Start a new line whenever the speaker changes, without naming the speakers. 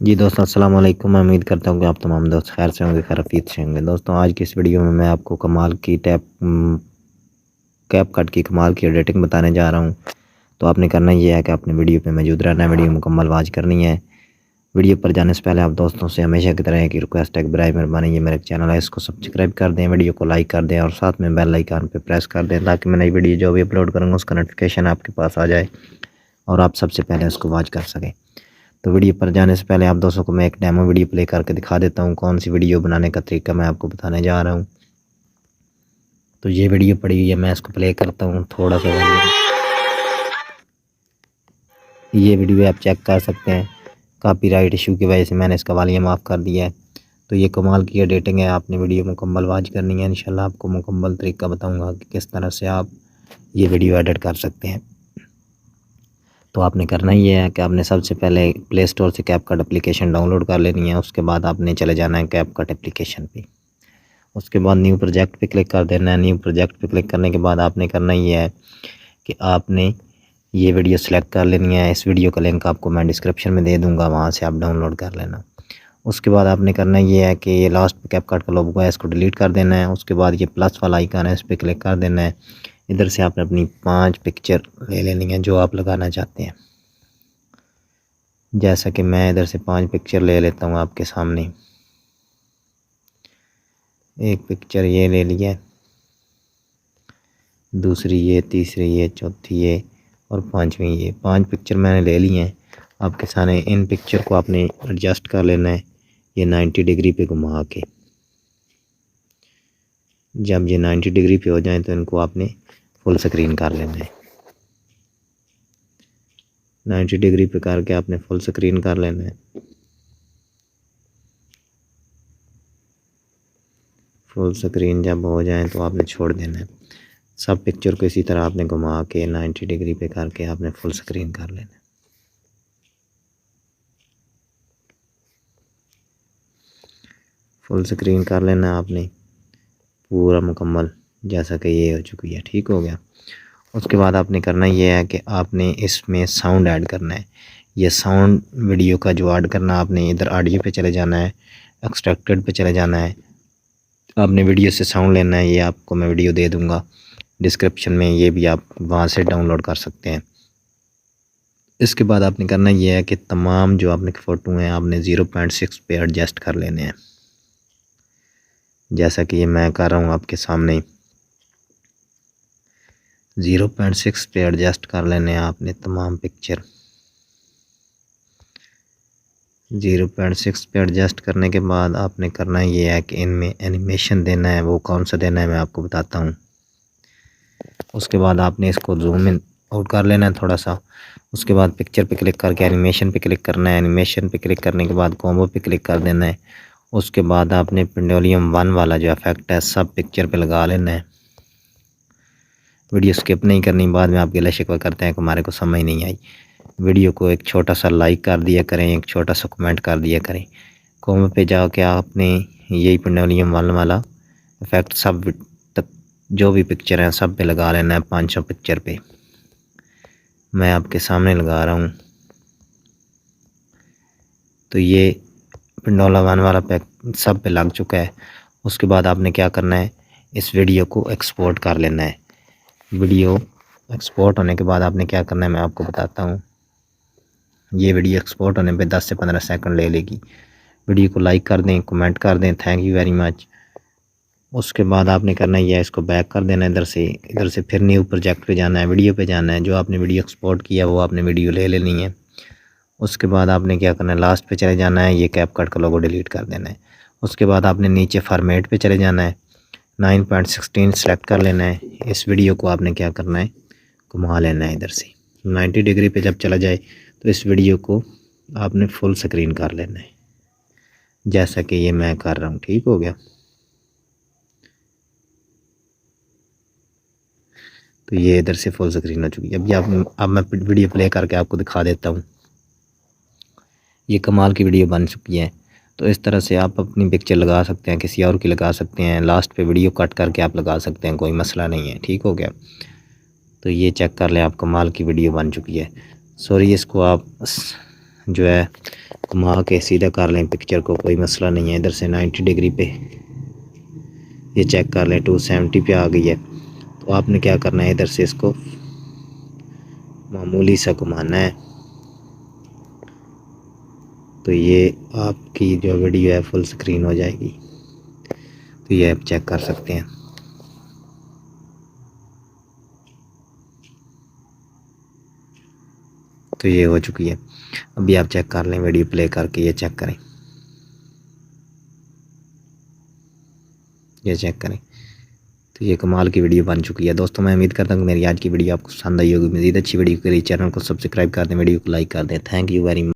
जी दोस्तों अस्सलाम वालेकुम। मैं उम्मीद करता हूँ कि आप तमाम दोस्त खैर से होंगे, खैरियत से होंगे। दोस्तों आज की इस वीडियो में मैं आपको कमाल की कैप कट की कमाल की एडिटिंग बताने जा रहा हूँ। तो आपने करना ये है कि आपने वीडियो पे मौजूद रहना है, वीडियो मुकम्मल वॉच करनी है। वीडियो पर जाने से पहले आप दोस्तों से हमेशा की तरह एक रिक्वेस्ट है कि बराए मेहरबानी ये मेरा चैनल है, इसको सब्सक्राइब कर दें, वीडियो को लाइक कर दें और साथ में बेल आइकन पर प्रेस कर दें ताकि मैं नई वीडियो जो भी अपलोड करूँगा उसका नोटिफिकेशन आपके पास आ जाए और आप सबसे पहले उसको वॉच कर सकें। तो वीडियो पर जाने से पहले आप दोस्तों को मैं एक डेमो वीडियो प्ले करके दिखा देता हूँ, कौन सी वीडियो बनाने का तरीका मैं आपको बताने जा रहा हूँ। तो ये वीडियो पड़ी हुई है, मैं इसको प्ले करता हूँ थोड़ा सा। ये वीडियो आप चेक कर सकते हैं, कॉपीराइट इशू की वजह से मैंने इसका वॉल्यूम ऑफ कर दिया है। तो ये कमाल की एडिटिंग है, आपने वीडियो मुकम्मल वॉच करनी है। इंशाल्लाह आपको मुकम्मल तरीका बताऊँगा कि किस तरह से आप ये वीडियो एडिट कर सकते हैं। तो आपने करना ये है कि आपने सबसे पहले प्ले स्टोर से कैपकट एप्लीकेशन डाउनलोड कर लेनी है। उसके बाद आपने चले जाना है कैपकट एप्लीकेशन पे। उसके बाद न्यू प्रोजेक्ट पे क्लिक कर देना है। न्यू प्रोजेक्ट पे क्लिक करने के बाद आपने करना ये है कि आपने ये वीडियो सेलेक्ट कर लेनी है। इस वीडियो का लिंक आपको मैं डिस्क्रिप्शन में दे दूँगा, वहाँ से आप डाउनलोड कर लेना। उसके बाद आपने करना ये है कि ये लास्ट पे कैपकट का लोगो है, इसको डिलीट कर देना है। उसके बाद ये प्लस वाला आइकन है, इस पर क्लिक कर देना है। इधर से आपने अपनी 5 पिक्चर ले लेनी है जो आप लगाना चाहते हैं। जैसा कि मैं इधर से 5 पिक्चर ले लेता हूँ आपके सामने। एक पिक्चर ये ले लिया, दूसरी ये, तीसरी ये, चौथी ये और पांचवी ये। 5 पिक्चर मैंने ले ली हैं आपके सामने। इन पिक्चर को आपने एडजस्ट कर लेना है ये 90 डिग्री पे घुमा के। जब ये 90 डिग्री पे हो जाए तो इनको आपने फुल स्क्रीन कर लेना है। 90 डिग्री पे करके आपने फुल स्क्रीन कर लेना है। फुल स्क्रीन जब हो जाए तो आपने छोड़ देना है। सब पिक्चर को इसी तरह आपने घुमा के 90 डिग्री पे करके आपने फुल स्क्रीन कर लेना है। फुल स्क्रीन कर लेना है आपने पूरा मुकम्मल, जैसा कि ये हो चुकी है। ठीक हो गया। उसके बाद आपने करना ये है कि आपने इसमें साउंड ऐड करना है। ये साउंड वीडियो का जो ऐड करना, आपने इधर ऑडियो पे चले जाना है, एक्सट्रैक्टेड पे चले जाना है। आपने वीडियो से साउंड लेना है, ये आपको मैं वीडियो दे दूँगा डिस्क्रिप्शन में, ये भी आप वहाँ से डाउनलोड कर सकते हैं। इसके बाद आपने करना ये है कि तमाम जो आपने फ़ोटो हैं आपने 0.6 पे एडजस्ट कर लेने हैं, जैसा कि ये मैं कर रहा हूँ आपके सामने। 0.6 पे एडजस्ट कर लेने हैं आपने तमाम पिक्चर। 0.6 पे एडजस्ट करने के बाद आपने करना ये है कि इनमें एनिमेशन देना है। वो कौन सा देना है मैं आपको बताता हूँ। उसके बाद आपने इसको जूम इन आउट कर लेना है थोड़ा सा। उसके बाद पिक्चर पे क्लिक करके एनिमेशन पे क्लिक करना है। एनिमेशन पे क्लिक करने के बाद कॉम्बो पे क्लिक कर देना है। उसके बाद आपने पेंडुलम 1 वाला जो इफेक्ट है सब पिक्चर पे लगा लेना है। वीडियो स्किप नहीं करनी। बाद में आप गिला शिकवा करते हैं कि हमारे को समझ नहीं आई। वीडियो को एक छोटा सा लाइक कर दिया करें, एक छोटा सा कमेंट कर दिया करें। कॉम्बो पे जाके आपने यही पेंडुलम 1 वाला इफेक्ट सब तक जो भी पिक्चर हैं सब पे लगा लेना है। 500 पिक्चर पे मैं आपके सामने लगा रहा हूँ। तो ये पेंडुलम 1 वाला पैक सब पे लग चुका है। उसके बाद आपने क्या करना है, इस वीडियो को एक्सपोर्ट कर लेना है। वीडियो एक्सपोर्ट होने के बाद आपने क्या करना है मैं आपको बताता हूँ। ये वीडियो एक्सपोर्ट होने पे 10 से 15 सेकंड ले लेगी। वीडियो को लाइक कर दें, कमेंट कर दें। Thank you very much. उसके बाद आपने करना है इसको बैक कर देना है। इधर से फिर न्यू प्रोजेक्ट पे जाना है, वीडियो पे जाना है। जो आपने वीडियो एक्सपोर्ट किया वो आपने वीडियो ले लेनी है। उसके बाद आपने क्या करना है, लास्ट पे चले जाना है, ये कैपकट का लोगो डिलीट कर देना है। उसके बाद आपने नीचे फॉर्मेट पे चले जाना है, 9.16 सेलेक्ट कर लेना है। इस वीडियो को आपने क्या करना है, घुमा लेना है इधर से 90 डिग्री पे। जब चला जाए तो इस वीडियो को आपने फुल स्क्रीन कर लेना है, जैसा कि ये मैं कर रहा हूँ। ठीक हो गया। तो ये इधर से फुल स्क्रीन हो चुकी है। अब मैं वीडियो प्ले करके आपको दिखा देता हूँ। ये कमाल की वीडियो बन चुकी है। तो इस तरह से आप अपनी पिक्चर लगा सकते हैं, किसी और की लगा सकते हैं, लास्ट पे वीडियो कट करके आप लगा सकते हैं, कोई मसला नहीं है। ठीक हो गया। तो ये चेक कर लें, आप कमाल की वीडियो बन चुकी है। सॉरी, इसको आप जो है घुमा के सीधा कर लें पिक्चर को, कोई मसला नहीं है। इधर से 90 डिग्री पे ये चेक कर लें 270 पे आ गई है। तो आपने क्या करना है, इधर से इसको मामूली सा घुमाना है। तो ये आपकी जो वीडियो है फुल स्क्रीन हो जाएगी। तो ये आप चेक कर सकते हैं। तो ये हो चुकी है। अभी आप चेक कर लें, वीडियो प्ले करके ये चेक करें, ये चेक करें। तो ये कमाल की वीडियो बन चुकी है। दोस्तों मैं उम्मीद करता हूँ कि मेरी आज की वीडियो आपको पसंद आई होगी। मज़ीद अच्छी वीडियो के लिए चैनल को सब्सक्राइब कर दें, वीडियो को लाइक कर दें। Thank you very much.